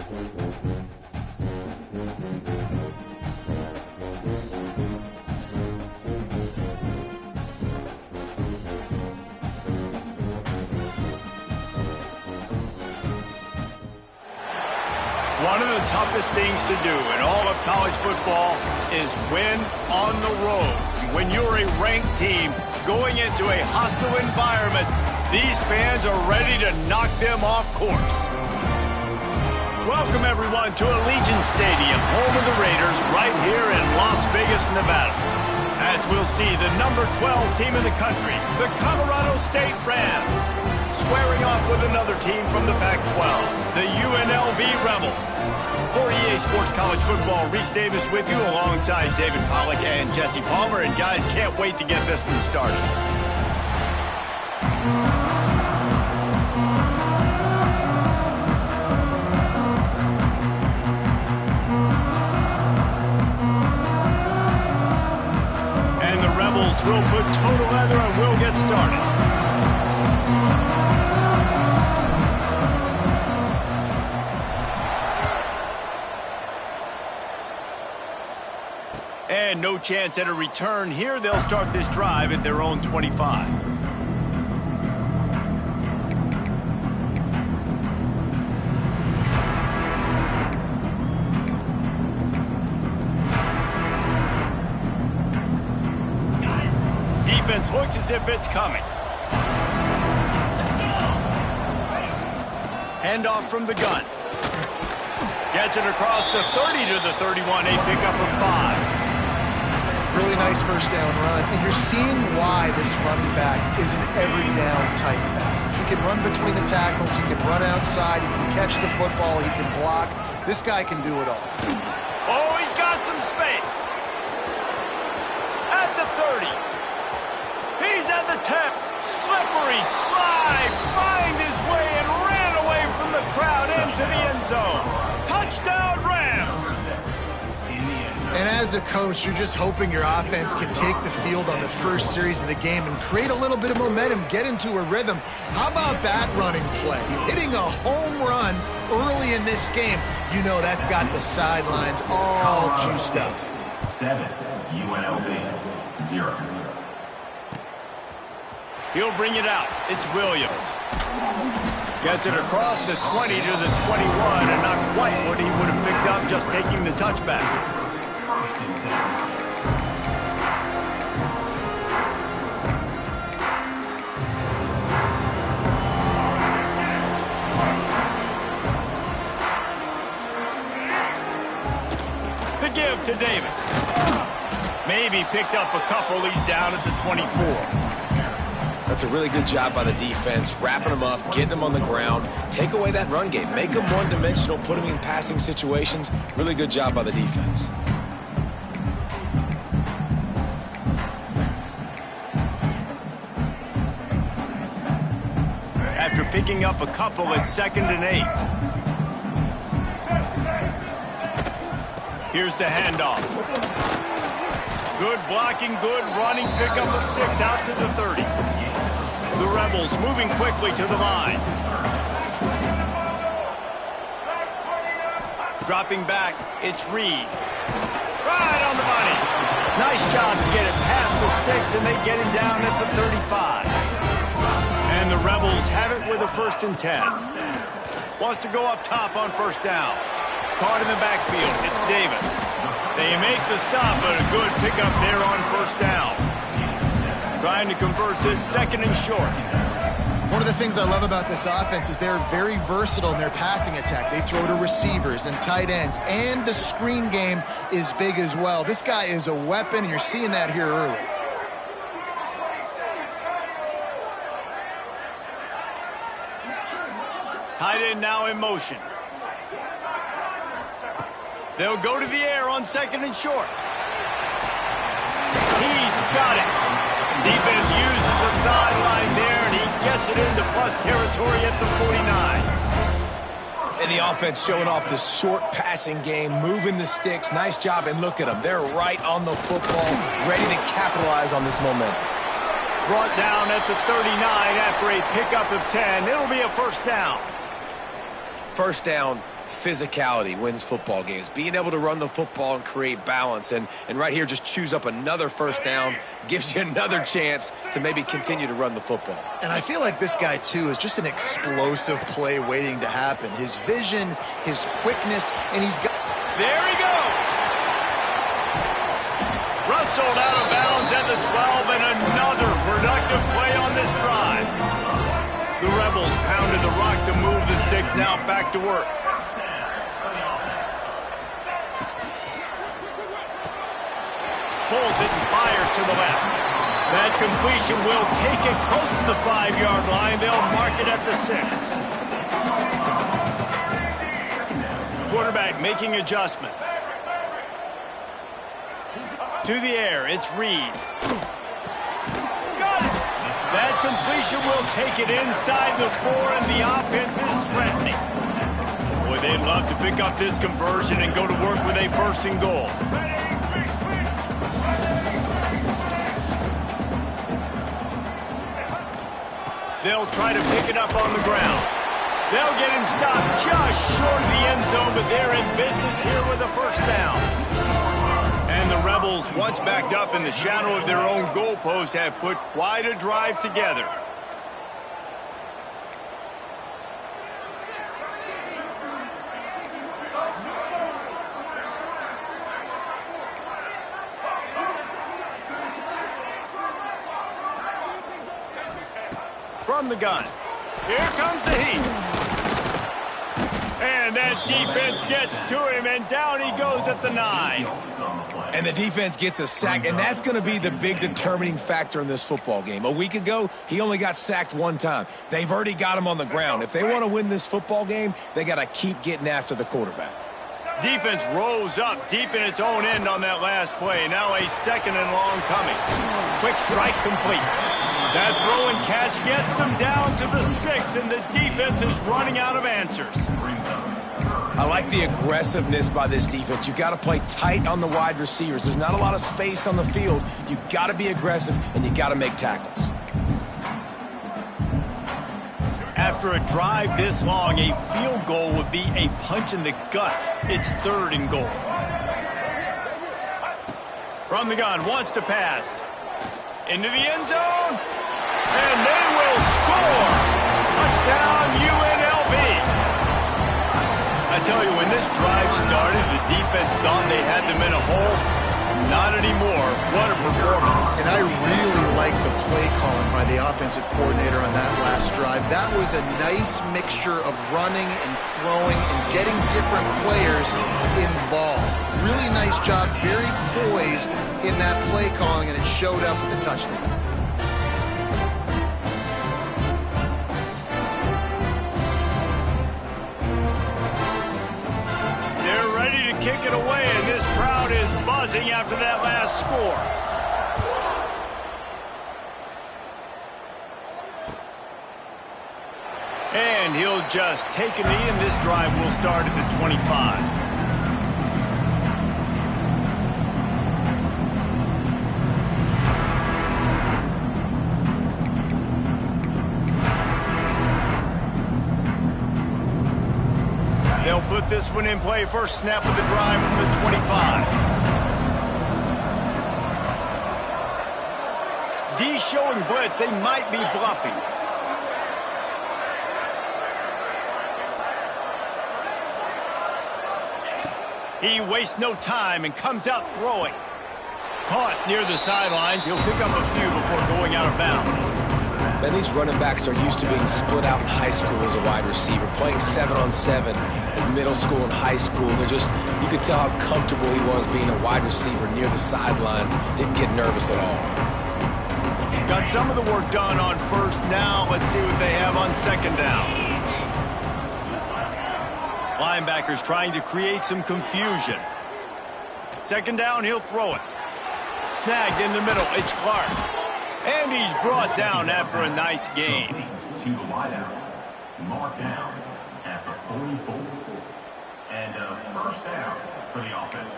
One of the toughest things to do in all of college football is win on the road. When you're a ranked team going into a hostile environment, these fans are ready to knock them off course. Welcome, everyone, to Allegiant Stadium, home of the Raiders, right here in Las Vegas, Nevada. As we'll see the number 12 team in the country, the Colorado State Rams, squaring off with another team from the Pac-12, the UNLV Rebels. For EA Sports College Football, Reese Davis with you alongside David Pollack and Jesse Palmer. And guys, can't wait to get this one started. And the Rebels will put toe together and we'll get started. And no chance at a return here. They'll start this drive at their own 25. Defense looks as if it's coming. Handoff from the gun. Gets it across the 30 to the 31. A pickup of 5. Really nice first down run, and you're seeing why this running back is an every down type back. He can run between the tackles, he can run outside, he can catch the football, he can block. This guy can do it all. Oh, he's got some space. At the 30. He's at the 10. Slippery slide, find his way and ran away from the crowd into the end zone. Touchdown, Rams. And as a coach, you're just hoping your offense can take the field on the first series of the game and create a little bit of momentum, get into a rhythm. How about that running play? Hitting a home run early in this game. You know that's got the sidelines all juiced up. 7, UNLV, 0. He'll bring it out. It's Williams. Gets it across the 20 to the 21, and not quite what he would have picked up just taking the touchback. The give to Davis. Maybe picked up a couple. He's down at the 24. That's a really good job by the defense, wrapping them up, getting them on the ground. Take away that run game. Make them one-dimensional, put them in passing situations. Really good job by the defense. After picking up a couple at 2nd and 8. Here's the handoff. Good blocking, good running, pickup of 6 out to the 30. The Rebels moving quickly to the line. Dropping back, it's Reed. Right on the money. Nice job to get it past the sticks, and they get him down at the 35. And the Rebels have it with a 1st and 10. Wants to go up top on 1st down. Caught in the backfield, it's Davis. They make the stop, but a good pickup there on 1st down. Trying to convert this 2nd and short. One of the things I love about this offense is they're very versatile in their passing attack. They throw to receivers and tight ends, and the screen game is big as well. This guy is a weapon, and you're seeing that here early. Tight end now in motion. They'll go to the air on 2nd and short. He's got it. Defense uses the sideline there, and he gets it into plus territory at the 49. And the offense showing off this short passing game, moving the sticks. Nice job, and look at them. They're right on the football, ready to capitalize on this momentum. Brought down at the 39 after a pickup of 10. It'll be a 1st down. 1st down, physicality wins football games. Being able to run the football and create balance. And right here, just choose up another first down, gives you another chance to maybe continue to run the football. And I feel like this guy, too, is just an explosive play waiting to happen. His vision, his quickness, and he's got... There he goes! Rustled out of bounds at the 12, and another productive play on this drive. The Rebels pounded the rock to move the sticks, now back to work. Pulls it and fires to the left. That completion will take it close to the 5-yard line. They'll mark it at the 6. Quarterback making adjustments. To the air, it's Reed. Got it! That completion will take it inside the 4, and the offense is threatening. Boy, they'd love to pick up this conversion and go to work with a 1st and goal. They'll try to pick it up on the ground. They'll get him stopped just short of the end zone, but they're in business here with a 1st down. And the Rebels, once backed up in the shadow of their own goalpost, have put quite a drive together. From the gun. Here comes the heat. And that defense gets to him, and down he goes at the 9. And the defense gets a sack, and that's going to be the big determining factor in this football game. A week ago, he only got sacked 1 time. They've already got him on the ground. If they want to win this football game, they got to keep getting after the quarterback. Defense rose up deep in its own end on that last play. Now a 2nd and long coming. Quick strike complete. That throw and catch gets them down to the 6, and the defense is running out of answers. I like the aggressiveness by this defense. You got to play tight on the wide receivers. There's not a lot of space on the field. You got to be aggressive, and you got to make tackles. After a drive this long, a field goal would be a punch in the gut. It's 3rd and goal. From the gun, wants to pass. Into the end zone. And they will score. Touchdown, UNLV. I tell you, when this drive started, the defense thought they had them in a hole. Not anymore. What a performance. And I really like the play calling by the offensive coordinator on that last drive. That was a nice mixture of running and throwing and getting different players involved. Really nice job, very poised in that play calling, and it showed up with a touchdown. Kick it away, and this crowd is buzzing after that last score. And he'll just take a knee, and this drive will start at the 25. They'll put this one in play. First snap of the drive from the 25. D showing blitz. They might be bluffing. He wastes no time and comes out throwing. Caught near the sidelines. He'll pick up a few before going out of bounds. Man, these running backs are used to being split out in high school as a wide receiver, playing 7-on-7 as middle school and high school. You could tell how comfortable he was being a wide receiver near the sidelines. Didn't get nervous at all. Got some of the work done on 1st. Now let's see what they have on 2nd down. Linebackers trying to create some confusion. 2nd down, he'll throw it. Snagged in the middle, it's Clark. And he's brought down after a nice gain. To the wideout, marked down at the 44. And a 1st down for the offense.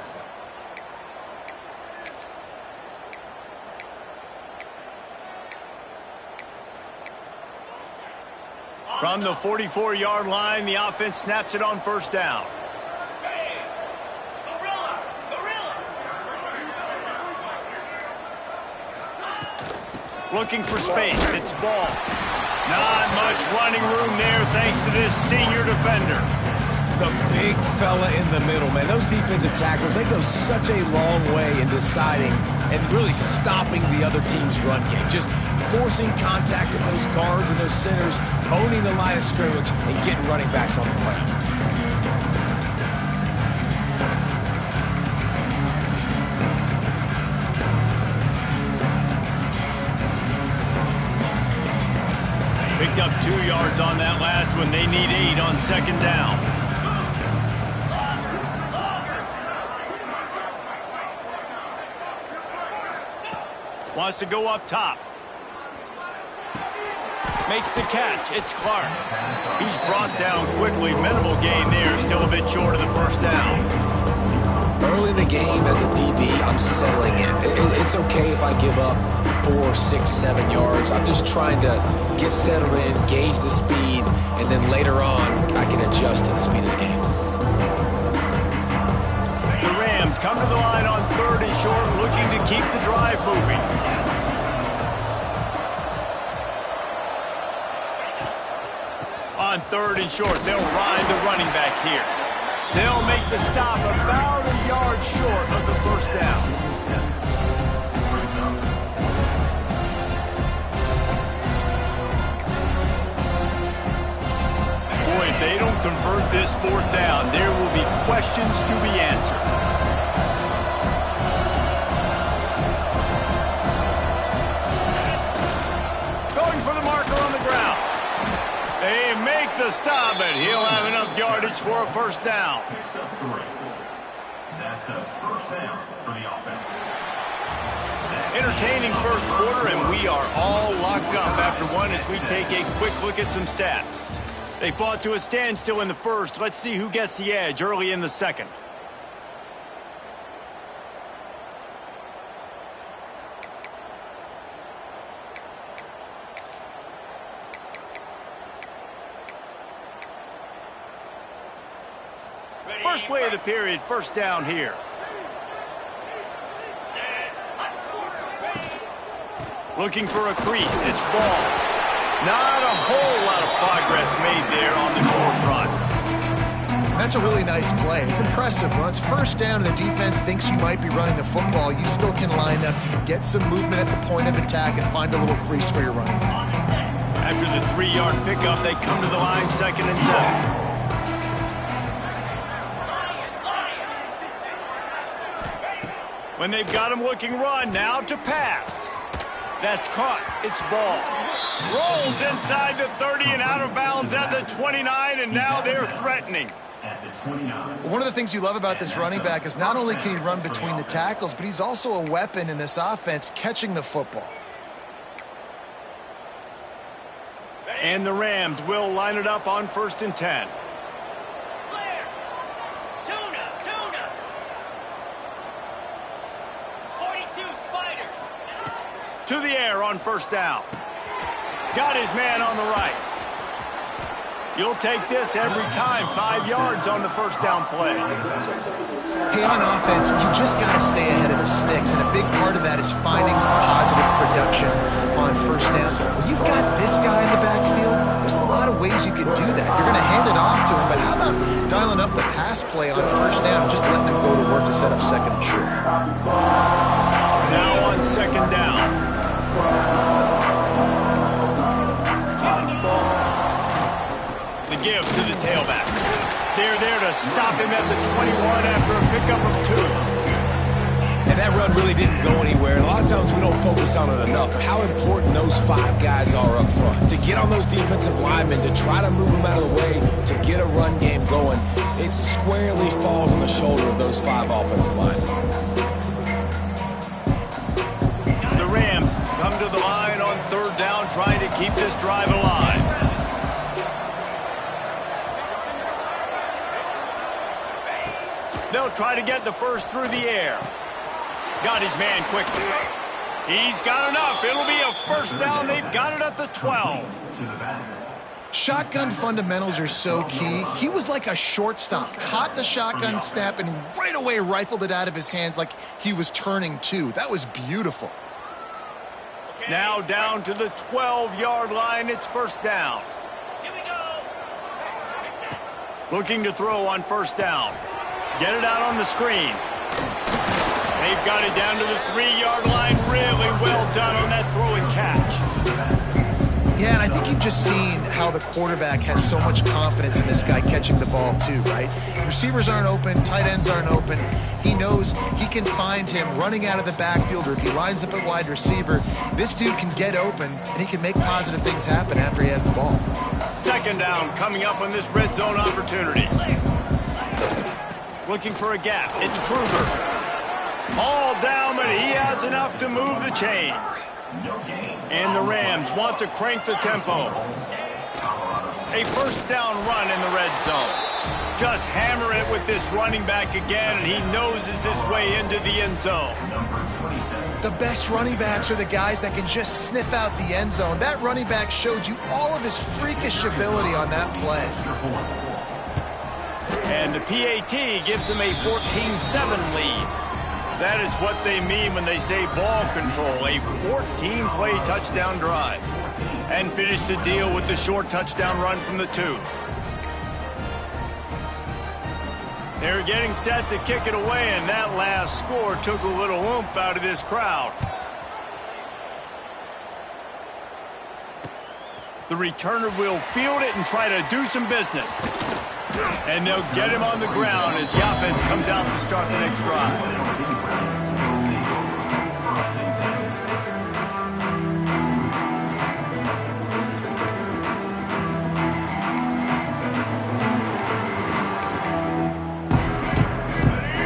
From the 44-yard line, the offense snaps it on first down. Looking for space. It's ball. Not much running room there thanks to this senior defender. The big fella in the middle, man. Those defensive tackles, they go such a long way in deciding and really stopping the other team's run game. Just forcing contact with those guards and those centers, owning the line of scrimmage, and getting running backs on the ground. Picked up 2 yards on that last one. They need 8 on second down. Wants to go up top. Makes the catch. It's Clark. He's brought down quickly. Minimal gain there. Still a bit short of the first down. Early in the game as a DB, I'm settling in. It's okay if I give up 4, 6, 7 yards. I'm just trying to get settled in, gauge the speed, and then later on, I can adjust to the speed of the game. The Rams come to the line on 3rd and short, looking to keep the drive moving. On 3rd and short, they'll ride the running back here. They'll make the stop about a yard short of the first down. Boy, if they don't convert this 4th down, there will be questions to be answered. Going for the marker on the ground. They make the stop, but he'll have enough yardage for a first down. Picks up 3. That's a first down for the offense. Entertaining first quarter, and we are all locked up after one as we take a quick look at some stats. They fought to a standstill in the first. Let's see who gets the edge early in the second. First play of the period, first down here. Looking for a crease, it's ball. Not a whole lot of progress made there on the short run. That's a really nice play. It's impressive. When it's first down and the defense thinks you might be running the football, you still can line up, get some movement at the point of attack, and find a little crease for your running back. After the 3-yard pickup, they come to the line 2nd and 7. When they've got him looking run, now to pass. That's caught. It's ball. Rolls inside the 30 and out of bounds at the 29, and now they're threatening. One of the things you love about this running back is not only can he run between the tackles, but he's also a weapon in this offense catching the football. And the Rams will line it up on 1st and 10. To the air on first down. Got his man on the right. You'll take this every time. 5 yards on the first down play. Hey, on offense, you just got to stay ahead of the sticks, and a big part of that is finding positive production on first down. When you've got this guy in the backfield, there's a lot of ways you can do that. You're going to hand it off to him, but how about dialing up the pass play on first down, just letting him go to work to set up 2nd and short. Now on 2nd down. The give to the tailback. They're there to stop him at the 21 after a pickup of 2. And that run really didn't go anywhere. And a lot of times we don't focus on it enough, but how important those 5 guys are up front. To get on those defensive linemen, to try to move them out of the way, to get a run game going, it squarely falls on the shoulder of those 5 offensive linemen. Rams come to the line on 3rd down, trying to keep this drive alive. They'll try to get the first through the air. Got his man quickly. He's got enough. It'll be a first down. They've got it at the 12. Shotgun fundamentals are so key. He was like a shortstop, caught the shotgun snap and right away rifled it out of his hands like he was turning two. That was beautiful. Now down to the 12-yard line. It's first down. Here we go. Looking to throw on first down. Get it out on the screen. They've got it down to the 3-yard line. Really well done on that throw and catch. Yeah, and I think you've just seen how the quarterback has so much confidence in this guy catching the ball too, right? Receivers aren't open, tight ends aren't open. He knows he can find him running out of the backfield, or if he lines up at wide receiver, this dude can get open and he can make positive things happen after he has the ball. Second down coming up on this red zone opportunity. Looking for a gap. It's Kruger. All down, but he has enough to move the chains. And the Rams want to crank the tempo. A first down run in the red zone. Just hammer it with this running back again, and he noses his way into the end zone. The best running backs are the guys that can just sniff out the end zone. That running back showed you all of his freakish ability on that play. And the PAT gives him a 14-7 lead. That is what they mean when they say ball control, a 14-play touchdown drive. And finish the deal with the short touchdown run from the 2. They're getting set to kick it away, and that last score took a little oomph out of this crowd. The returner will field it and try to do some business. And they'll get him on the ground as the offense comes out to start the next drive.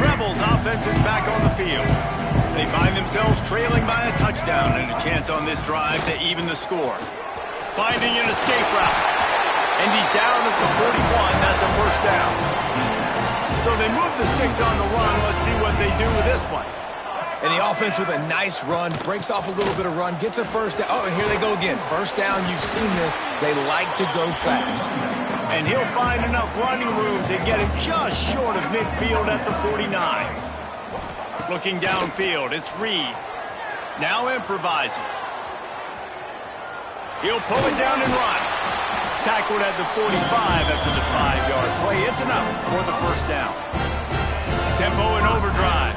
Rebels offense is back on the field. They find themselves trailing by a touchdown and a chance on this drive to even the score. Finding an escape route. And he's down at the 41. That's a first down. So they move the sticks on the run. Let's see what they do with this one. And the offense with a nice run, breaks off a little bit of run, gets a first down. Oh, and here they go again. First down, you've seen this. They like to go fast. And he'll find enough running room to get him just short of midfield at the 49. Looking downfield, it's Reed. Now improvising. He'll pull it down and run. Tackled at the 45 after the 5-yard play. It's enough for the first down. Tempo and overdrive.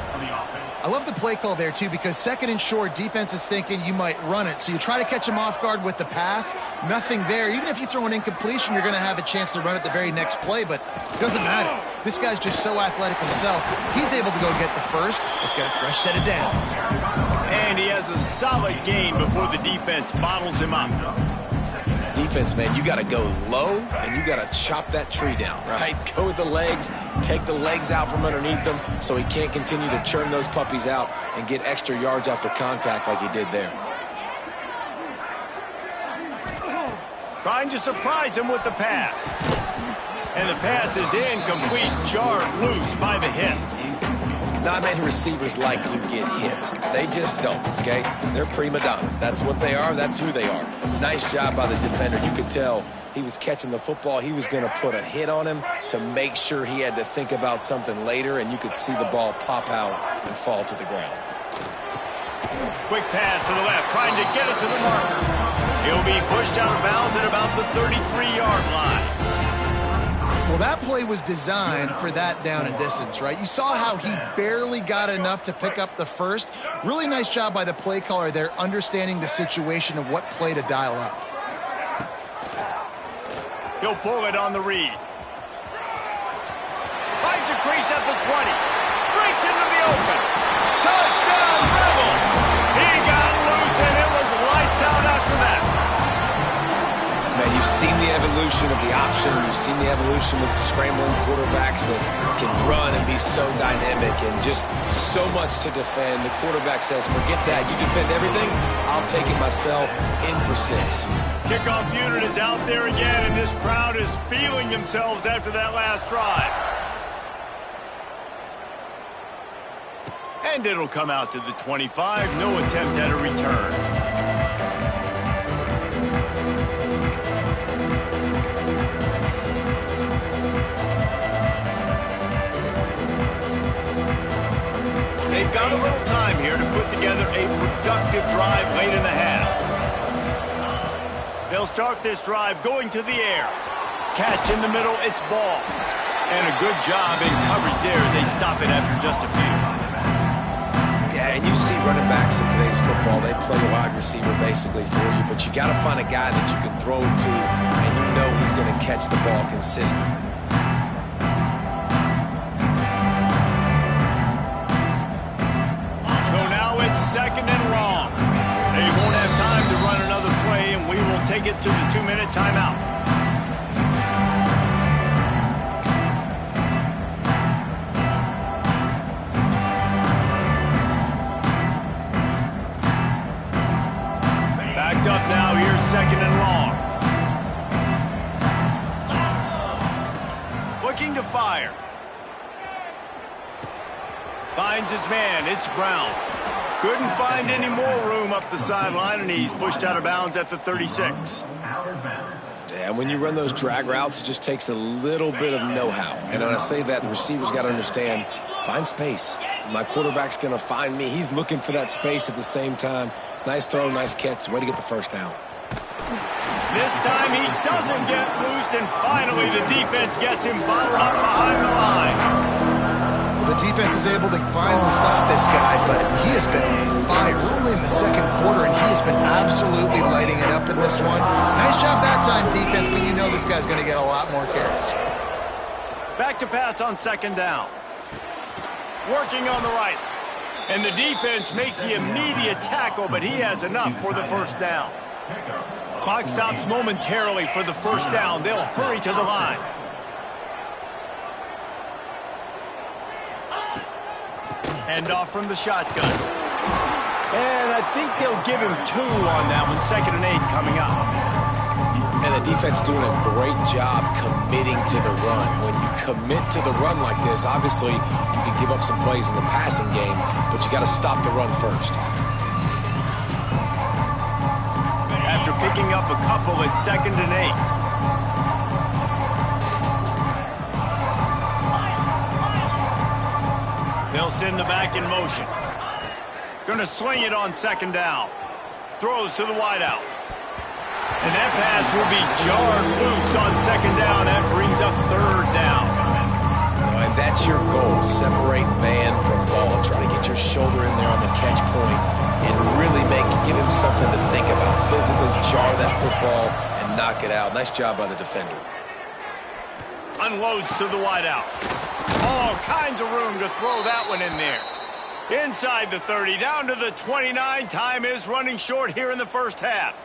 I love the play call there, too, because second and short, defense is thinking you might run it. So you try to catch him off guard with the pass. Nothing there. Even if you throw an incompletion, you're going to have a chance to run it the very next play, but it doesn't matter. This guy's just so athletic himself. He's able to go get the first. Let's get a fresh set of downs. And he has a solid gain before the defense bottles him up. Defense, man, you got to go low, and you got to chop that tree down, right? Go with the legs, take the legs out from underneath them so he can't continue to churn those puppies out and get extra yards after contact like he did there. Trying to surprise him with the pass. And the pass is incomplete, jarred loose by the hit. Not many receivers like to get hit. They just don't, okay? They're prima donnas. That's what they are. That's who they are. Nice job by the defender. You could tell he was catching the football. He was going to put a hit on him to make sure he had to think about something later, and you could see the ball pop out and fall to the ground. Quick pass to the left, trying to get it to the marker. He'll be pushed out of bounds at about the 33-yard line. Well, that play was designed for that down and distance, right? You saw how he barely got enough to pick up the first. Really nice job by the play caller there, understanding the situation of what play to dial up. He'll pull it on the read. Finds a crease at the 20. Breaks into the open. Touchdown, Rebels! He got loose, and it was lights out after that. Man, you've seen the evolution of the option. You've seen the evolution with scrambling quarterbacks that can run and be so dynamic and just so much to defend. The quarterback says, forget that. You defend everything, I'll take it myself. In for 6. Kickoff unit is out there again, and this crowd is feeling themselves after that last drive. And it'll come out to the 25. No attempt at a return. They've got a little time here to put together a productive drive late in the half. They'll start this drive going to the air. Catch in the middle, it's ball. And a good job in coverage there as they stop it after just a few. Yeah, and you see running backs in today's football, they play wide receiver basically for you, but you got to find a guy that you can throw it to, and you know he's going to catch the ball consistently. So now it's 2nd and long. They won't have time to run another play, and we will take it to the 2-minute timeout. Up now, here's 2nd and long. Looking to fire. Finds his man, it's Brown. Couldn't find any more room up the sideline, and he's pushed out of bounds at the 36. Yeah, when you run those drag routes, it just takes a little bit of know-how. And when I say that, the receiver's got to understand, find space. My quarterback's going to find me. He's looking for that space at the same time. Nice throw, nice catch. Way to get the first down. This time he doesn't get loose, and finally the defense gets him bottled up behind the line. Well, the defense is able to finally stop this guy, but he has been on fire. We're only in the 2nd quarter, and he has been absolutely lighting it up in this one. Nice job that time, defense, but you know this guy's going to get a lot more carries. Back to pass on 2nd down. Working on the right. And the defense makes the immediate tackle, but he has enough for the first down. Clock stops momentarily for the first down. They'll hurry to the line. Hand off from the shotgun. And I think they'll give him 2 on that one. 2nd and 8 coming up. And the defense doing a great job committing to the run. When you commit to the run like this, obviously you can give up some plays in the passing game, but you got to stop the run first. After picking up a couple, it's 2nd and 8. They'll send the back in motion. Going to swing it on 2nd down. Throws to the wideout. And that pass will be jarred loose on 2nd down. That brings up 3rd down. And that's your goal. Separate man from ball. Try to get your shoulder in there on the catch point and really give him something to think about. Physically jar that football and knock it out. Nice job by the defender. Unloads to the wideout. All kinds of room to throw that one in there. Inside the 30, down to the 29. Time is running short here in the first half.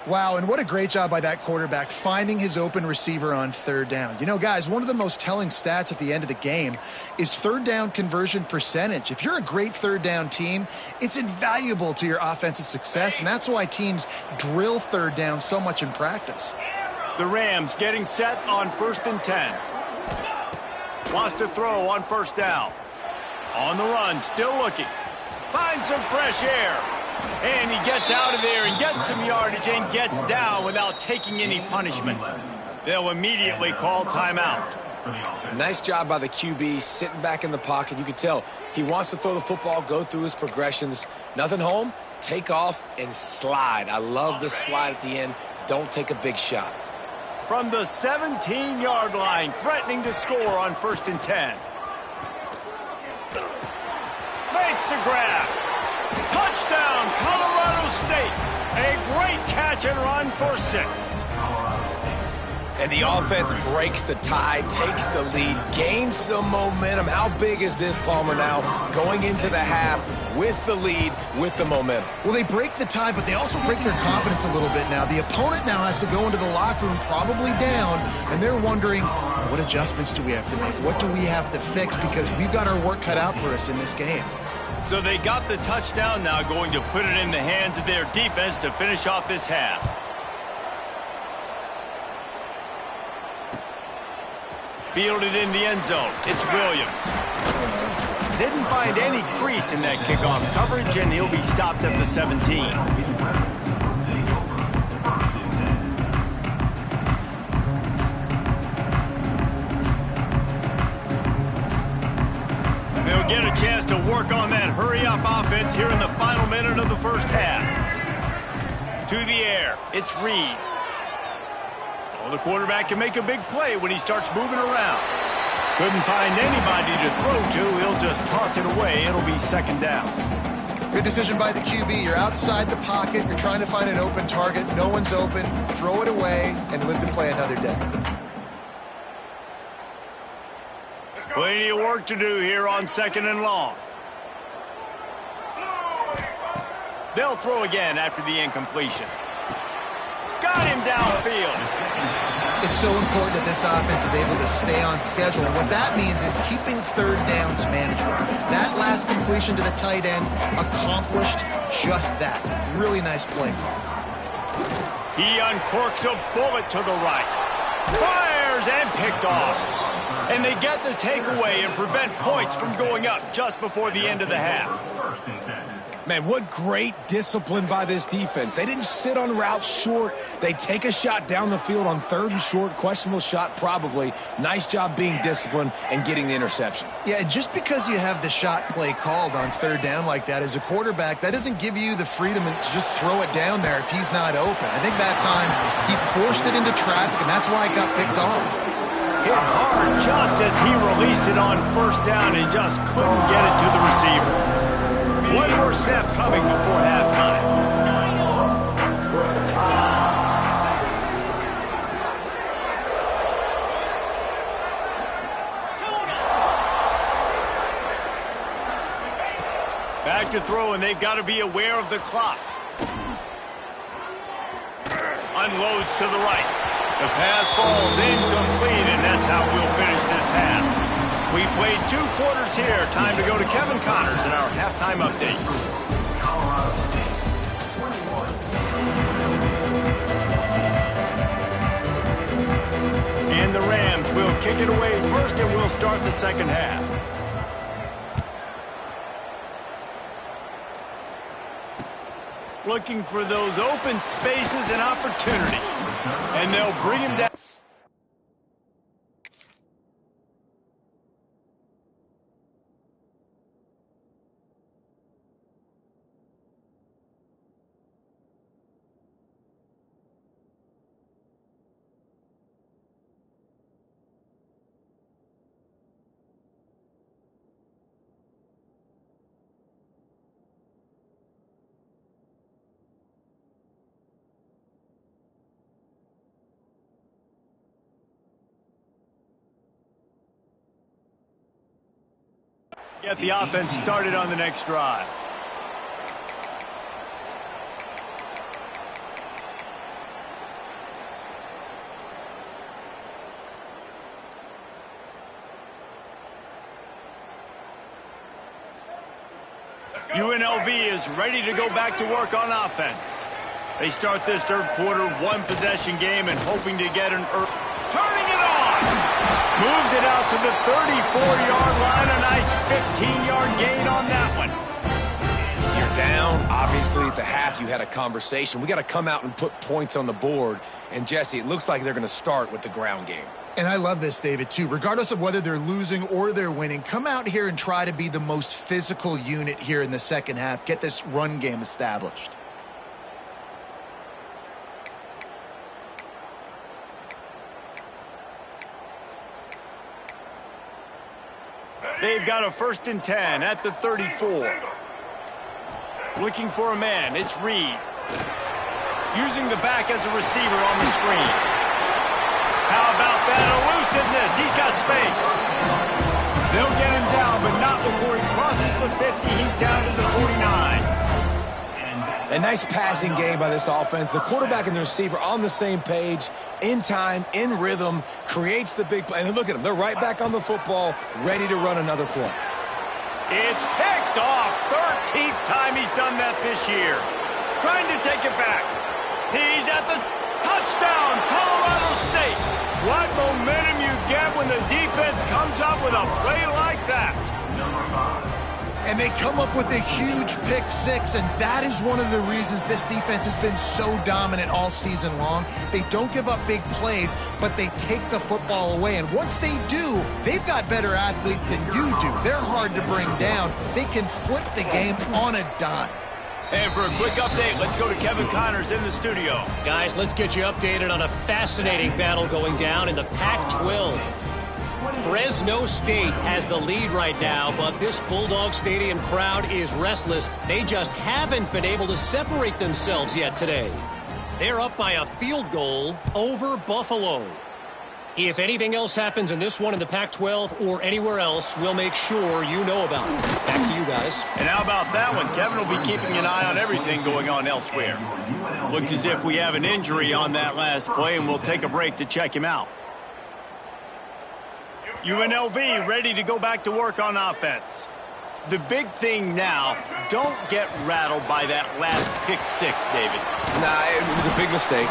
Wow, and what a great job by that quarterback finding his open receiver on 3rd down. You know, guys, one of the most telling stats at the end of the game is 3rd down conversion percentage. If you're a great 3rd down team, it's invaluable to your offensive success, and that's why teams drill 3rd down so much in practice. The Rams getting set on 1st and 10. Wants to throw on 1st down. On the run, still looking. Finds some fresh air. And he gets out of there and gets some yardage and gets down without taking any punishment. They'll immediately call timeout. Nice job by the QB, sitting back in the pocket. You can tell he wants to throw the football, go through his progressions. Nothing home, take off and slide. I love the slide at the end. Don't take a big shot. From the 17-yard line, threatening to score on 1st and 10. Makes the grab. Touchdown, Colorado State. A great catch and run for 6. And the offense breaks the tie, takes the lead, gains some momentum. How big is this, Palmer, now going into the half with the lead, with the momentum? Well, they break the tie, but they also break their confidence a little bit now. The opponent now has to go into the locker room probably down, and they're wondering, what adjustments do we have to make? What do we have to fix? Because we've got our work cut out for us in this game. So they got the touchdown, now going to put it in the hands of their defense to finish off this half. Fielded in the end zone. It's Williams. Didn't find any crease in that kickoff coverage, and he'll be stopped at the 17. They'll They'll get a chance to work on that hurry-up offense here in the final minute of the first half. To the air, it's Reed. Oh, the quarterback can make a big play when he starts moving around. Couldn't find anybody to throw to. He'll just toss it away. It'll be second down. Good decision by the QB. You're outside the pocket. You're trying to find an open target. No one's open. Throw it away and live to play another day. Plenty of work to do here on second and long. They'll throw again after the incompletion. Got him downfield. It's so important that this offense is able to stay on schedule. And what that means is keeping third downs manageable. That last completion to the tight end accomplished just that. Really nice play call. He uncorks a bullet to the right. Fires and picked off. And they get the takeaway and prevent points from going up just before the end of the half. Man, what great discipline by this defense. They didn't sit on routes short. They take a shot down the field on third and short. Questionable shot, probably. Nice job being disciplined and getting the interception. Yeah, and just because you have the shot play called on third down like that as a quarterback, that doesn't give you the freedom to just throw it down there if he's not open. I think that time he forced it into traffic, and that's why it got picked off. Hit hard just as he released it on first down and just couldn't get it to the receiver. One more snap coming before halftime. Back to throw, and they've got to be aware of the clock. Unloads to the right. The pass falls incomplete, and that's how we'll finish this half. We played 2 quarters here. Time to go to Kevin Connors in our halftime update. And the Rams will kick it away first, and we'll start the second half. Looking for those open spaces and opportunity. And they'll bring him down. Get the offense started on the next drive. UNLV is ready to go back to work on offense. They start this third quarter one-possession game and hoping to get an turning it on. Moves it out to the 34-yard line. A nice 15-yard gain on that one. You're down. Obviously, at the half, you had a conversation. We got to come out and put points on the board. And, Jesse, it looks like they're going to start with the ground game. And I love this, David, too. Regardless of whether they're losing or they're winning, come out here and try to be the most physical unit here in the second half. Get this run game established. They've got a 1st and 10 at the 34. Looking for a man, it's Reed. Using the back as a receiver on the screen. How about that elusiveness? He's got space. They'll get him down, but not before he crosses the 50. He's down to the 49. A nice passing game by this offense. The quarterback and the receiver on the same page, in time, in rhythm, creates the big play. And look at them. They're right back on the football, ready to run another play. It's picked off. 13th time he's done that this year. Trying to take it back. He's at the touchdown, Colorado State. What momentum you get when the defense comes up with a play like that. And they come up with a huge pick six, and that is one of the reasons this defense has been so dominant all season long. They don't give up big plays, but they take the football away. And once they do, they've got better athletes than you do. They're hard to bring down. They can flip the game on a dime. And for a quick update, let's go to Kevin Connors in the studio. Guys, let's get you updated on a fascinating battle going down in the Pac-12. Fresno State has the lead right now, but this Bulldog Stadium crowd is restless. They just haven't been able to separate themselves yet today. They're up by a field goal over Buffalo. If anything else happens in this one in the Pac-12 or anywhere else, we'll make sure you know about it. Back to you guys. And how about that one? Kevin will be keeping an eye on everything going on elsewhere. Looks as if we have an injury on that last play, and we'll take a break to check him out. UNLV ready to go back to work on offense. The big thing now, don't get rattled by that last pick six, David. Nah, it was a big mistake.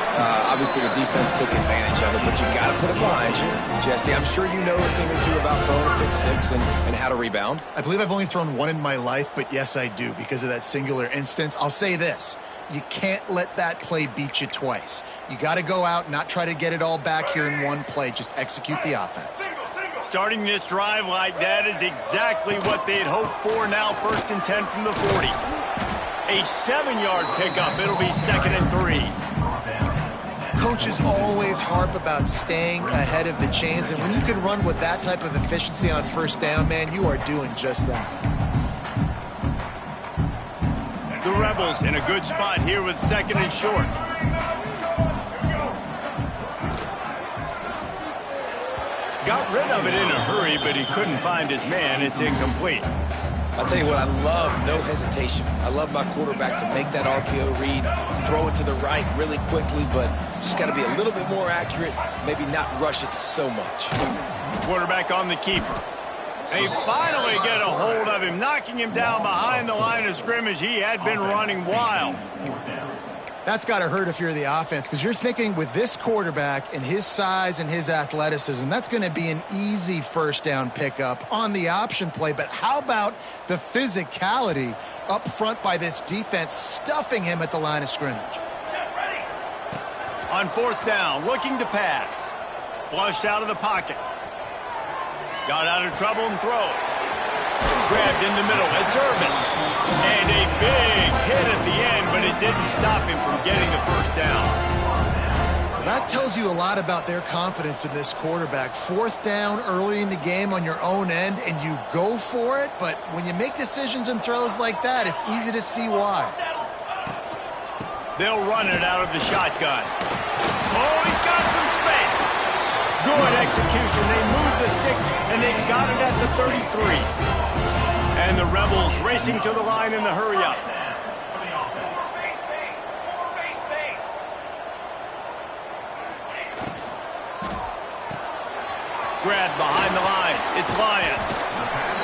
Obviously, the defense took advantage of it, but you got to put it behind you. Jesse, I'm sure you know a thing or two about throwing a pick six and how to rebound. I believe I've only thrown one in my life, but yes, I do because of that singular instance. I'll say this. You can't let that play beat you twice. You got to go out, not try to get it all back here in one play. Just execute the offense. Starting this drive like that is exactly what they'd hoped for. Now 1st and 10 from the 40. A 7-yard pickup. It'll be 2nd and 3. Coaches always harp about staying ahead of the chains, and when you can run with that type of efficiency on 1st down, man, you are doing just that. The Rebels in a good spot here with 2nd and short. Got rid of it in a hurry, but he couldn't find his man. It's incomplete. I'll tell you what, I love no hesitation. I love my quarterback to make that RPO read, throw it to the right really quickly, but just got to be a little bit more accurate, maybe not rush it so much. Quarterback on the keeper. They finally get a hold of him, knocking him down behind the line of scrimmage. He had been running wild. That's got to hurt if you're the offense, because you're thinking with this quarterback and his size and his athleticism, that's going to be an easy 1st down pickup on the option play. But how about the physicality up front by this defense, stuffing him at the line of scrimmage? On 4th down, looking to pass. Flushed out of the pocket. Got out of trouble and throws. Grabbed in the middle. It's Irvin. And a big hit at the end, but it didn't stop him from getting the 1st down. That tells you a lot about their confidence in this quarterback. 4th down early in the game on your own end, and you go for it. But when you make decisions and throws like that, it's easy to see why. They'll run it out of the shotgun. Oh, he's got some space. Good execution. They moved the sticks, and they got it at the 33. And the Rebels racing to the line in the hurry-up. Grabbed behind the line. It's Lyons.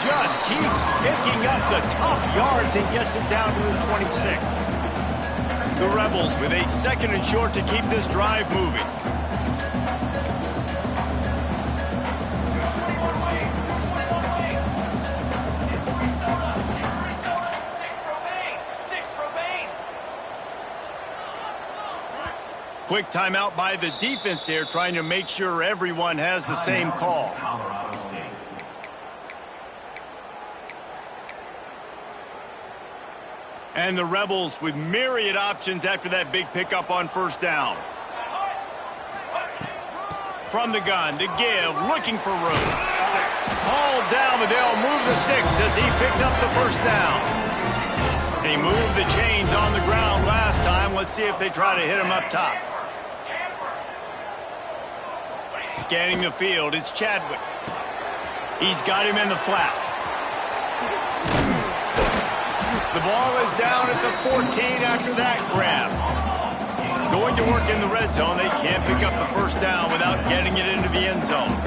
Just keeps picking up the tough yards and gets it down to the 26. The Rebels with a 2nd and short to keep this drive moving. Quick timeout by the defense there, trying to make sure everyone has the same call. And the Rebels with myriad options after that big pickup on 1st down. From the gun, to give, looking for room. Hauled down, but they'll move the sticks as he picks up the 1st down. They moved the chains on the ground last time. Let's see if they try to hit him up top. Scanning the field, it's Chadwick. He's got him in the flat. The ball is down at the 14 after that grab. Going to work in the red zone. They can't pick up the 1st down without getting it into the end zone.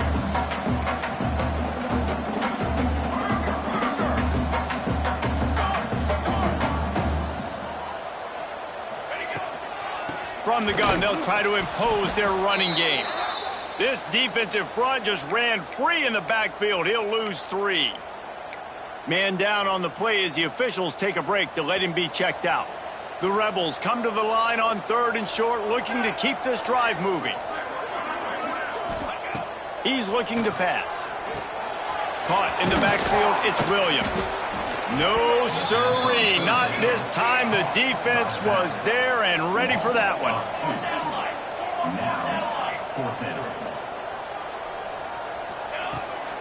From the gun, they'll try to impose their running game. This defensive front just ran free in the backfield. He'll lose 3. Man down on the play as the officials take a break to let him be checked out. The Rebels come to the line on 3rd and short, looking to keep this drive moving. He's looking to pass. Caught in the backfield, it's Williams. No sirree, not this time. The defense was there and ready for that one.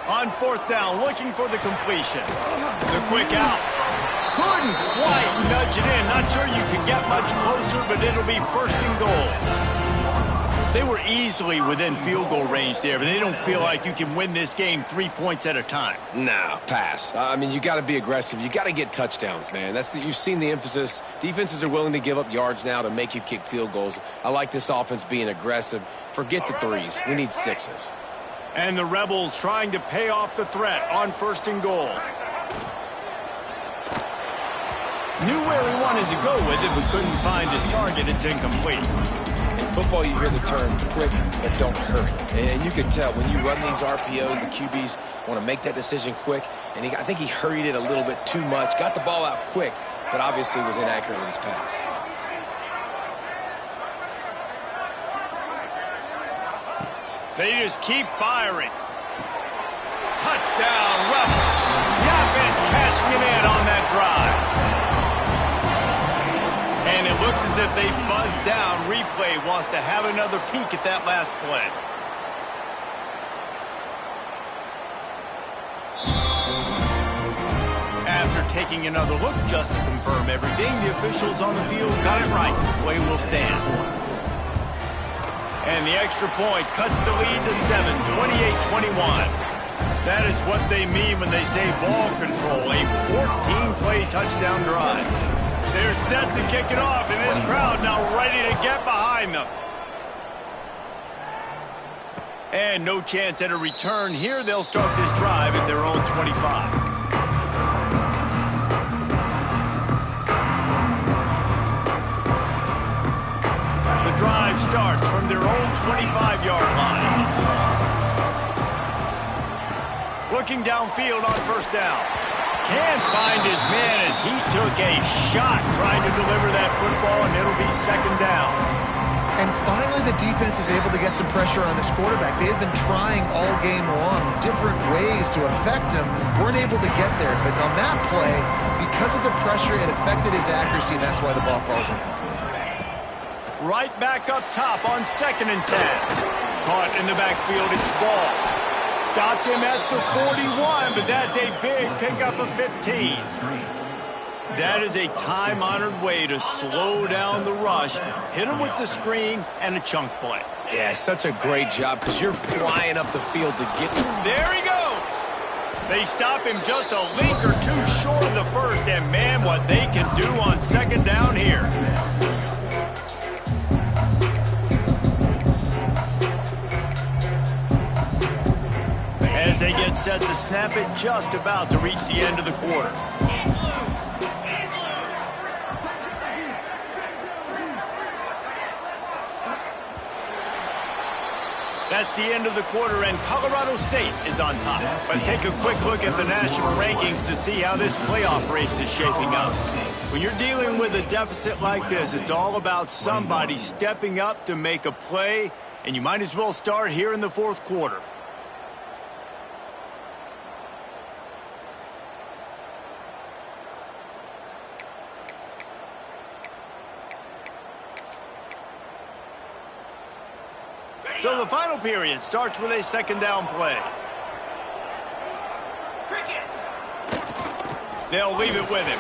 On 4th down, looking for the completion. The quick out. Couldn't quite nudge it in. Not sure you could get much closer, but it'll be 1st and goal. They were easily within field goal range there, but they don't feel like you can win this game 3 points at a time. Nah, pass. I mean, you got to be aggressive. You got to get touchdowns, man. You've seen the emphasis. Defenses are willing to give up yards now to make you kick field goals. I like this offense being aggressive. Forget the 3s. We need 6s. And the Rebels trying to pay off the threat on 1st and goal. Knew where he wanted to go with it, but couldn't find his target. It's incomplete. In football, you hear the term quick, but don't hurry. And you can tell when you run these RPOs, the QBs want to make that decision quick. And I think he hurried it a little bit too much. Got the ball out quick, but obviously was inaccurate with his pass. They just keep firing. Touchdown, Rebels. The offense cashing it in on that drive. And it looks as if they buzzed down. Replay wants to have another peek at that last play. After taking another look just to confirm everything, the officials on the field got it right. The play will stand. And the extra point cuts the lead to 7, 28-21. That is what they mean when they say ball control, a 14-play touchdown drive. They're set to kick it off, and this crowd now ready to get behind them. And no chance at a return here. They'll start this drive at their own 25. The drive starts from their own 25-yard line. Looking downfield on 1st down. Can't find his man as he took a shot trying to deliver that football, and it'll be 2nd down. And finally, the defense is able to get some pressure on this quarterback. They have been trying all game long different ways to affect him. Weren't able to get there, but on that play, because of the pressure, it affected his accuracy, and that's why the ball falls incomplete. Right back up top on 2nd and 10. Caught in the backfield, it's Ball. Stopped him at the 41, but that's a big pickup of 15. That is a time-honored way to slow down the rush, hit him with the screen, and a chunk play. Yeah, such a great job because you're flying up the field to get him. There he goes. They stop him just a link or two short of the first, and man, what they can do on 2nd down here. As they get set to snap it, just about to reach the end of the quarter. That's the end of the quarter, and Colorado State is on top. Let's take a quick look at the national rankings to see how this playoff race is shaping up. When you're dealing with a deficit like this, it's all about somebody stepping up to make a play, and you might as well start here in the 4th quarter. So the final period starts with a 2nd down play. They'll leave it with him.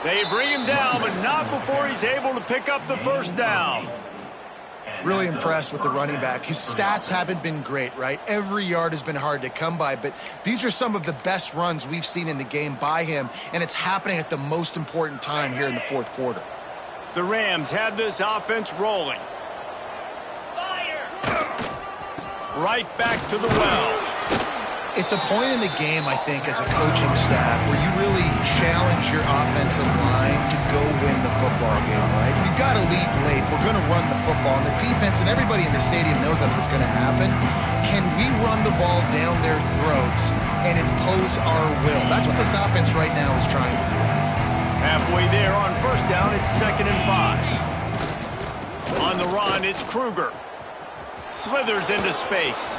They bring him down, but not before he's able to pick up the 1st down. Really impressed with the running back. His stats haven't been great, right? Every yard has been hard to come by, but these are some of the best runs we've seen in the game by him, and it's happening at the most important time here in the 4th quarter. The Rams have this offense rolling. Right back to the well. It's a point in the game, I think, as a coaching staff where you really challenge your offensive line to go win the football game, right? We've got to lead late. We're going to run the football. And the defense and everybody in the stadium knows that's what's going to happen. Can we run the ball down their throats and impose our will. That's what this offense right now is trying to do. Halfway there on first down, it's 2nd and 5. On the run, it's Kruger. Slithers into space.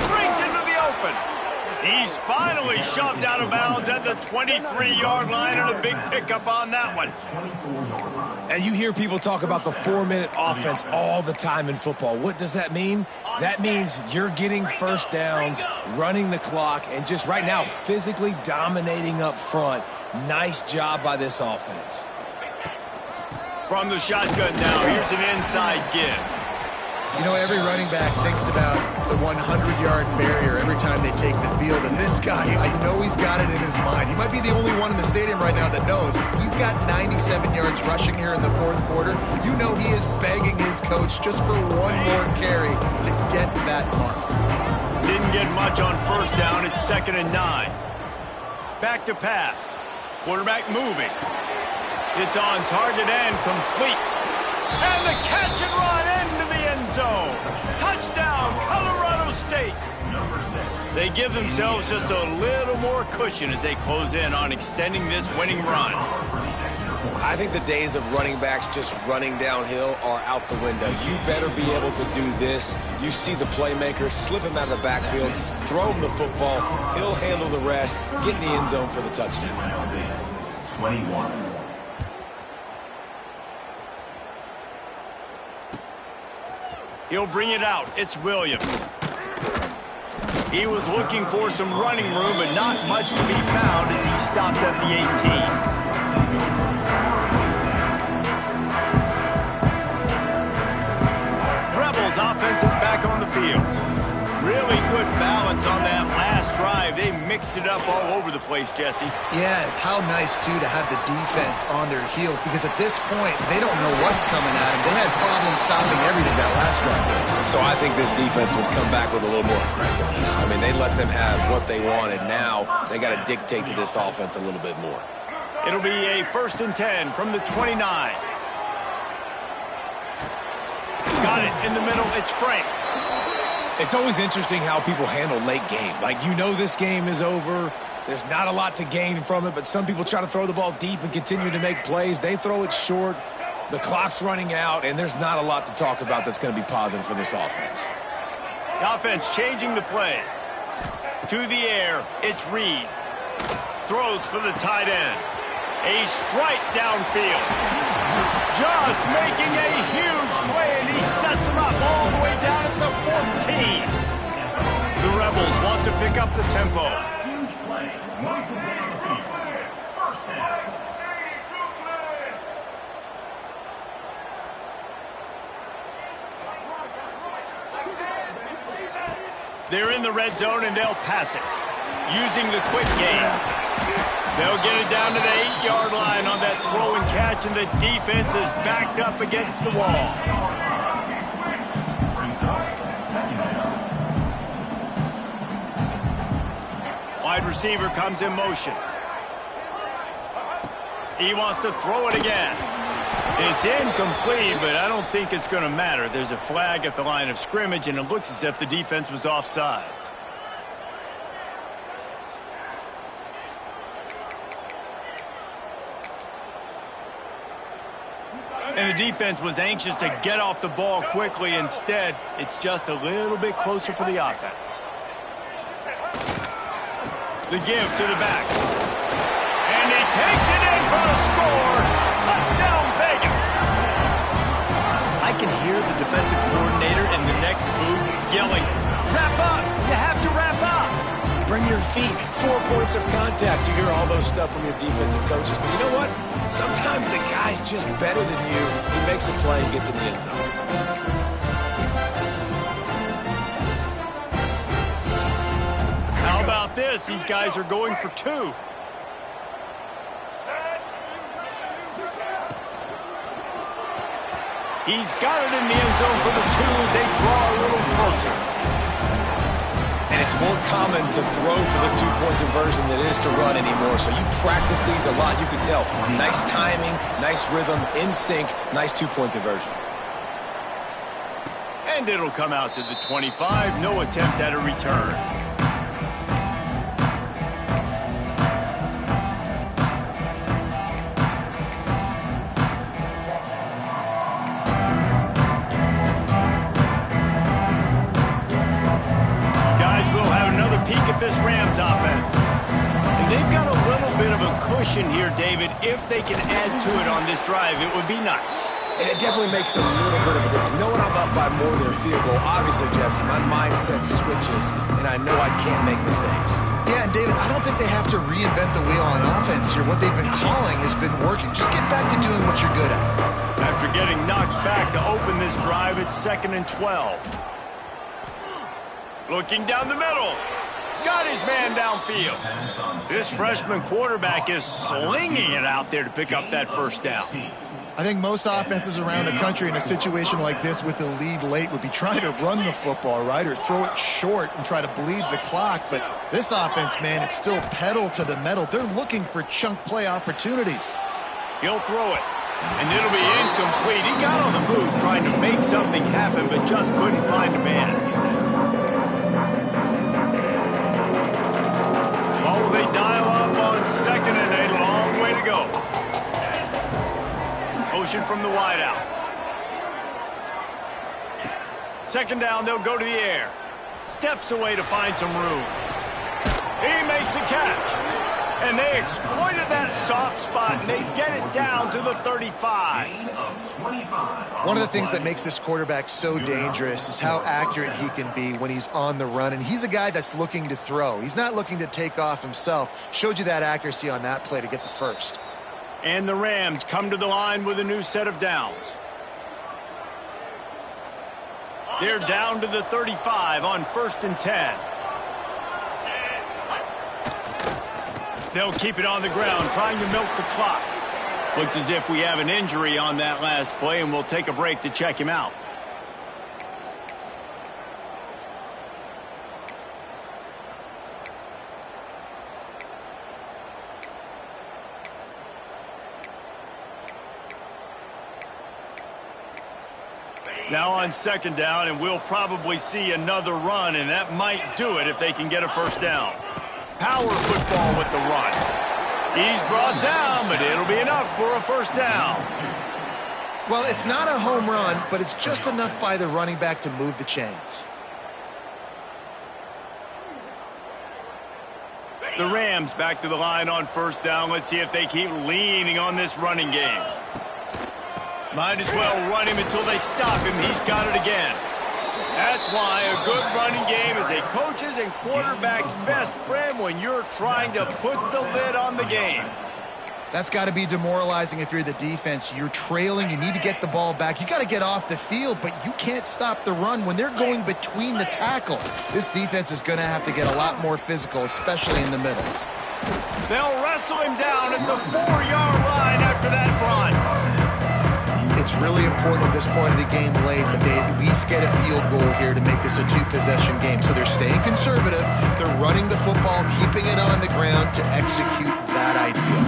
Brings into the open. He's finally shoved out of bounds at the 23-yard line, and a big pickup on that one. And you hear people talk about the 4-minute offense all the time in football. What does that mean? That means you're getting first downs, running the clock, and just right now physically dominating up front. Nice job by this offense. From the shotgun now, here's an inside give. You know, every running back thinks about the 100-yard barrier every time they take the field. And this guy, I know he's got it in his mind. He might be the only one in the stadium right now that knows he's got 97 yards rushing here in the fourth quarter. You know he is begging his coach just for one more carry to get that mark. Didn't get much on first down. It's 2nd and 9. Back to pass. Quarterback moving. It's on target and complete. And the catch and run into the end zone. Touchdown, Colorado State. They give themselves just a little more cushion as they close in on extending this winning run. I think the days of running backs just running downhill are out the window. You better be able to do this. You see the playmaker, slip him out of the backfield, throw him the football, he'll handle the rest, get in the end zone for the touchdown. 21. He'll bring it out. It's Williams. He was looking for some running room, but not much to be found as he stopped at the 18. Rebels offense is back on the field. Really good balance on that last drive. They mixed it up all over the place, Jesse. Yeah, how nice, too, to have the defense on their heels, because at this point, they don't know what's coming at them. They had problems stopping everything that last drive. So I think this defense would come back with a little more aggressiveness. I mean, they let them have what they wanted. Now they got to dictate to this offense a little bit more. It'll be a 1st and 10 from the 29. Got it in the middle. It's Frank. It's always interesting how people handle late game. Like, you know this game is over. There's not a lot to gain from it, but some people try to throw the ball deep and continue to make plays. They throw it short. The clock's running out, and there's not a lot to talk about that's going to be positive for this offense. The offense changing the play. To the air, it's Reed. Throws for the tight end. A strike downfield. Just making a huge play, and he sets him up all the way down at the 14. The Rebels want to pick up the tempo. Huge play. First down. They're in the red zone, and they'll pass it. Using the quick game. They'll get it down to the 8-yard line on that throw and catch, and the defense is backed up against the wall. Wide receiver comes in motion. He wants to throw it again. It's incomplete, but I don't think it's going to matter. There's a flag at the line of scrimmage, and it looks as if the defense was offside. And the defense was anxious to get off the ball quickly. Instead, it's just a little bit closer for the offense. The give to the back. And he takes it in for a score. Touchdown, Vegas. I can hear the defensive coordinator in the next booth yelling, "Wrap up! You have to wrap up!" Bring your feet. 4 points of contact. You hear all those stuff from your defensive coaches. But you know what? Sometimes the guy's just better than you. He makes a play and gets in the end zone. How about this? These guys are going for 2. He's got it in the end zone for the 2 as they draw a little closer. And it's more common to throw for the 2-point conversion than it is to run anymore. So you practice these a lot. You can tell. Nice timing, nice rhythm, in sync, nice 2-point conversion. And it'll come out to the 25. No attempt at a return. peek at this Rams offense. And they've got a little bit of a cushion here, David. If they can add to it on this drive, it would be nice. And it definitely makes a little bit of a difference. Knowing I'm up by more than a field goal, obviously, Jesse, my mindset switches, and I know I can't make mistakes. Yeah, and David, I don't think they have to reinvent the wheel on offense here. What they've been calling has been working. Just get back to doing what you're good at. After getting knocked back to open this drive, it's 2nd and 12. Looking down the middle. Got his man downfield. This freshman quarterback is slinging it out there to pick up that first down. I think most offenses around the country in a situation like this with the lead late would be trying to run the football, right, or throw it short and try to bleed the clock. But this offense, man, it's still pedal to the metal. They're looking for chunk play opportunities. He'll throw it, and it'll be incomplete. He got on the move trying to make something happen, but just couldn't find a man. Oh, they dial up on 2nd and a long way to go. Motion from the wideout. 2nd down, they'll go to the air. Steps away to find some room. He makes the catch. And they exploited that soft spot, and they get it down to the 35. One of the things that makes this quarterback so dangerous is how accurate he can be when he's on the run. And he's a guy that's looking to throw. He's not looking to take off himself. Showed you that accuracy on that play to get the first. And the Rams come to the line with a new set of downs. They're down to the 35 on 1st and 10. They'll keep it on the ground, trying to milk the clock. Looks as if we have an injury on that last play, and we'll take a break to check him out. Now on 2nd down, and we'll probably see another run, and that might do it if they can get a first down. Power football with the run. He's brought down, but it'll be enough for a first down. Well, it's not a home run, but it's just enough by the running back to move the chains. The Rams back to the line on 1st down. Let's see if they keep leaning on this running game. Might as well run him until they stop him. He's got it again. That's why a good running game is a coach's and quarterback's best friend when you're trying to put the lid on the game. That's got to be demoralizing if you're the defense. You're trailing. You need to get the ball back. You got to get off the field, but you can't stop the run when they're going between the tackles. This defense is going to have to get a lot more physical, especially in the middle. They'll wrestle him down at the 4-yard line after that run. It's really important at this point of the game late that they at least get a field goal here to make this a 2-possession game. So they're staying conservative. They're running the football, keeping it on the ground to execute that idea.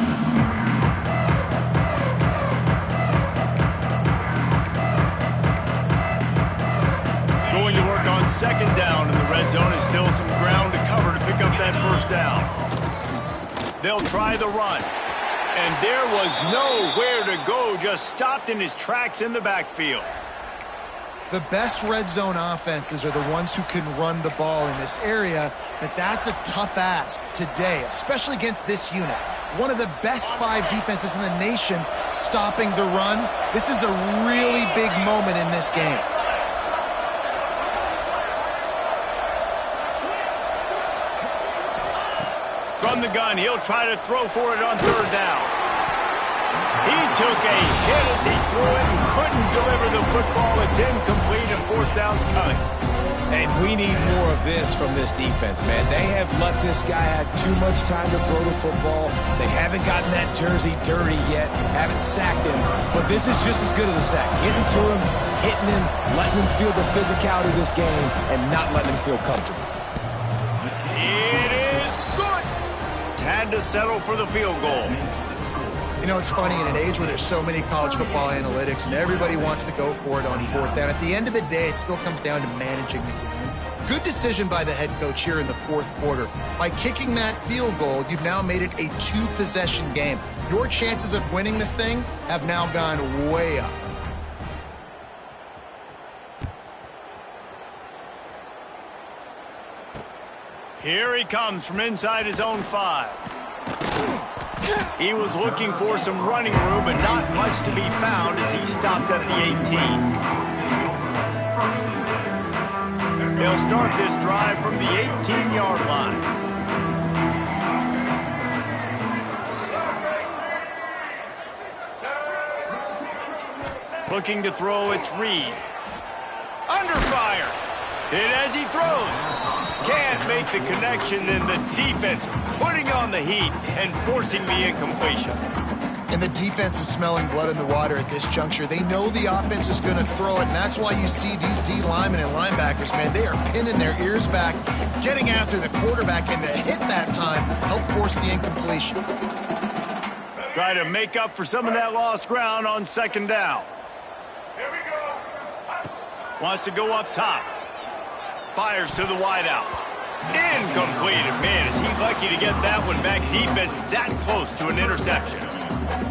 Going to work on 2nd down in the red zone. Is still some ground to cover to pick up that first down. They'll try the run. And there was nowhere to go, just stopped in his tracks in the backfield. The best red zone offenses are the ones who can run the ball in this area, but that's a tough ask today, especially against this unit. One of the best 5 defenses in the nation stopping the run. This is a really big moment in this game. From the gun, he'll try to throw for it on 3rd down. He took a hit as he threw it and couldn't deliver the football. It's incomplete and 4th down's coming. And we need more of this from this defense, man. They have let this guy have too much time to throw the football. They haven't gotten that jersey dirty yet, haven't sacked him. But this is just as good as a sack. Getting to him, hitting him, letting him feel the physicality of this game, and not letting him feel comfortable. It is good. Had to settle for the field goal. You know, it's funny, in an age where there's so many college football analytics and everybody wants to go for it on 4th down, at the end of the day, it still comes down to managing the game. Good decision by the head coach here in the 4th quarter. By kicking that field goal, you've now made it a 2-possession game. Your chances of winning this thing have now gone way up. Here he comes from inside his own 5. He was looking for some running room, but not much to be found as he stopped at the 18. He'll start this drive from the 18-yard line. Looking to throw, it's Reed. Under fire. Hit as he throws. Can't make the connection, and the defense putting on the heat and forcing the incompletion. And the defense is smelling blood in the water at this juncture. They know the offense is going to throw it, and that's why you see these D linemen and linebackers, man, they are pinning their ears back, getting after the quarterback, and to hit that time, help force the incompletion. Try to make up for some of that lost ground on second down. Wants to go up top. Fires to the wideout. Incomplete. Man, is he lucky to get that one back. Defense that close to an interception.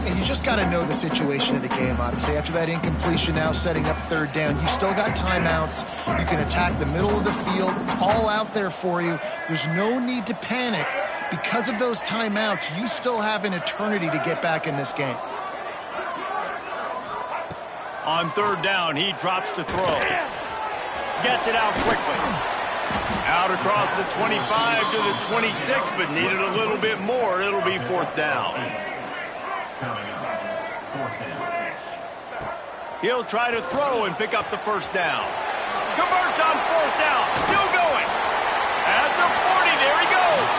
And you just got to know the situation of the game, obviously. After that incompletion, now setting up third down, you still got timeouts. You can attack the middle of the field. It's all out there for you. There's no need to panic. Because of those timeouts, you still have an eternity to get back in this game. On third down, he drops to throw. Gets it out quickly. Out across the 25 to the 26, but needed a little bit more. It'll be fourth down. He'll try to throw and pick up the first down. Converts on fourth down. Still going. At the 40, there he goes.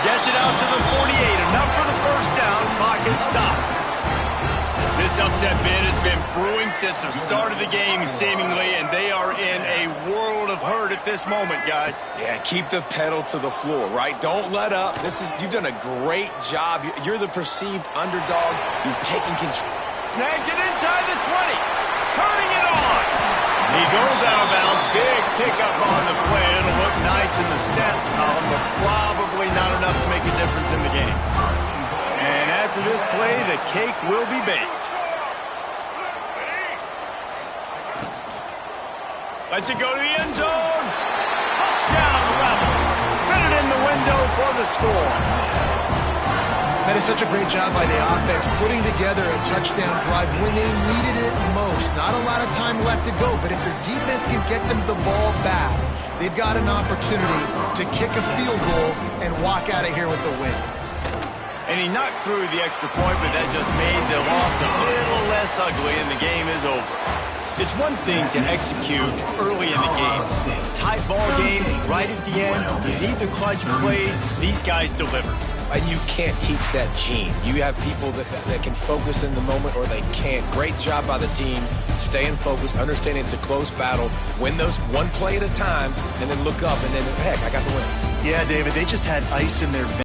Gets it out to the 48. Enough for the first down. Clock is stopped. This upset bid has been brewing since the start of the game, seemingly, and they are in a world of hurt at this moment, guys. Yeah, keep the pedal to the floor, right? Don't let up. You've done a great job. You're the perceived underdog. You've taken control. Snags it inside the 20. Turning it on. He goes out of bounds. Big pickup on the play. It'll look nice in the stats column, but probably not enough to make a difference in the game. And after this play, the cake will be baked. Lets it go to the end zone. Touchdown, Rebels. Fit it in the window for the score. That is such a great job by the offense, putting together a touchdown drive when they needed it most. Not a lot of time left to go, but if their defense can get them the ball back, they've got an opportunity to kick a field goal and walk out of here with the win. And he knocked through the extra point, but that just made the loss a little less ugly, and the game is over. It's one thing to execute early in the game. Tight ball game, right at the end. You need the clutch plays. These guys deliver. And you can't teach that gene. You have people that can focus in the moment or they can't. Great job by the team, staying focused, understanding it's a close battle, win those one play at a time, and then look up, and then, heck, I got the win. Yeah, David, they just had ice in their veins.